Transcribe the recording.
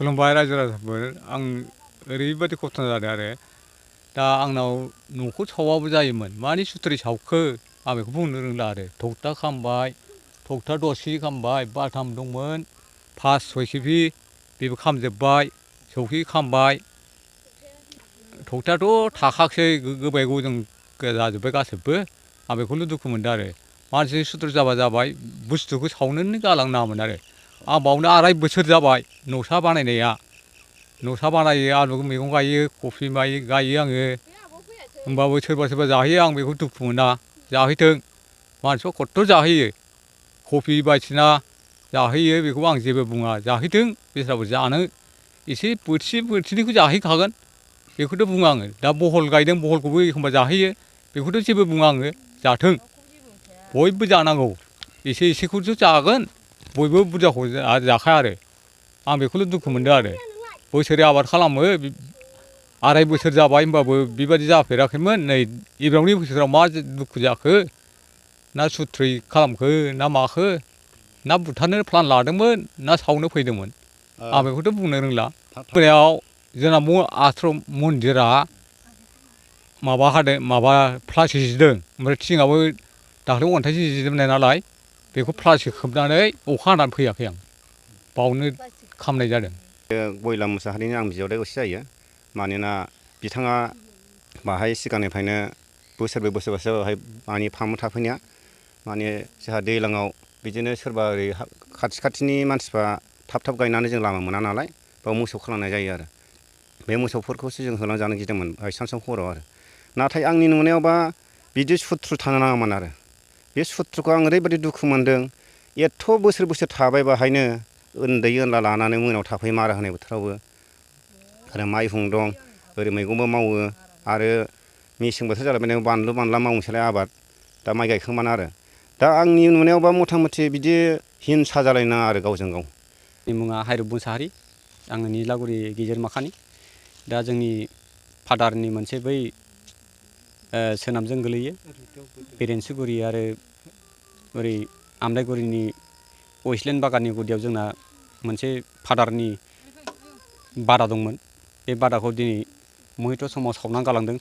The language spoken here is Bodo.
खुलुमबाय रायजो राजाफोर आं ओरैबायदि घटना जादों आरो दा आंनाव न'खौ सावाबो जायोमोन मानि सुथुरै सावखो आं बेखौ बुंनो रोंला आरो थगथा खामबाय थगथा दरसे खामबाय बाथाम दंमोन 5-6 केबि बेबो खामजोब्बाय सौखि खामबाय थगथायाथ' थाखासै गोबाय गजों जाजोब्बाय गासैबो आं बेखौनो दुखु मोनदों आरो मानसि सुथुर जाबा जाबाय बुस्थुखौ सावनोनो गालांनाङामोन आरो आं बावनो 2.5 बोसोर जाबाय न'सा बानायनाया न'सा बानायो आलु मैगं गायो कफि गायो आङो होमबाबो सोरबा सोरबा जाहैयो आं बेखौ दुखु मोना जाहैथों मानसिफ्रा खथ्थ' जाहैयो कफि बायदिसिना जाहैयो बेखौ आं जेबो बुङा जाहैथों बेस्राबो जानो एसे बोथिसे बोथिनैखौ जाहैखागोन बेखौथ' बुङा आङो दा बहल गायदों बहलखौबो एखमबा जाहैयो बेखौथ' जेबो बुङा आङो जाथों बयबो जानांगौ एसे एसेखौथ' जागोन बयबो बुरजाखौ जाखाया आरो आं बेखौल' दुखु मोनदों आरो बोसोरै आबाद खालामो 2.5 बोसोर जाबाय होमबाबो बेबायदि जाफेराखैमोन नै एबारावनि बोसोराव मा दुखु जाखो ना सुथ्रै खालामखो ना माखो ना बुथारनो प्लान लादोंमोन ना सावनो फैदोंमोन आं बेखौथ' बुंनो रोंला बेयाव जोंना आश्रम मन्दिरा माबा प्लास्टिक जिदों ओमफ्राय थिङाबो दाख्लै अन्थाइसो जिजोबनाय नालाय बेखौ प्लास्टिक खोबनानै अखा हानानै फैयाखै आं बावनो खामनाय जादों। गयला मुसाहारिनि आं बिजावदाय असे जायो मानोना बिथाङा बाहाय सिगांनिफ्रायनो बोसोरब्रै बोसोरबासो बाहाय माने फामु थाफैनाया माने जोंहा दैज्लाङाव बिदिनो सोरबा ओरै खाथि खाथिनि मानसिफ्रा थाब गायनानै जों लामा मोना नालाय बाव मोसौ खालामनाय जायो आरो बे मोसौफोरखौसो जों होलांजानो गिदोंमोन बायसान्सआव हराव आरो नाथाय आंनि नुनायावबा बिदि सुथ्रु थानो नाङामोन आरो बे सुथ्रुखौ आं ओरैबायदि दुखु मोनदों एथ' बोसोर थाबाय बाहायनो उन्दै उनला लानानै मोनायाव थाफैयो मारा होनाय बोथोरावबो आरो माइहुं दं ओरै मैगंबो मावो आरो मेसें बोथोर जालायबाय बानलु बानला मावनोसैलाय आबाद दा माइ गायखांबानो आरो दा आंनि नुनायावबा मथा मथि बिदि हिंसा जालायनो नाङा आरो गावजों गाव। आंनि मुङा हायरब मुसाहारि आङो निज्लागुरि गेजेर माखानि दा जोंनि फादारनि मोनसे बै सोनाबजों गोलैयो बेरेन्सिगुरि आरो ओरै आमलाइगुरिनि वेस्टलेण्ड बागाननि गुदियाव जोंना मोनसे फादारनि बादा दंमोन बे बादाखौ दिनै मुहूर्त समाव सावनानै गालांदों।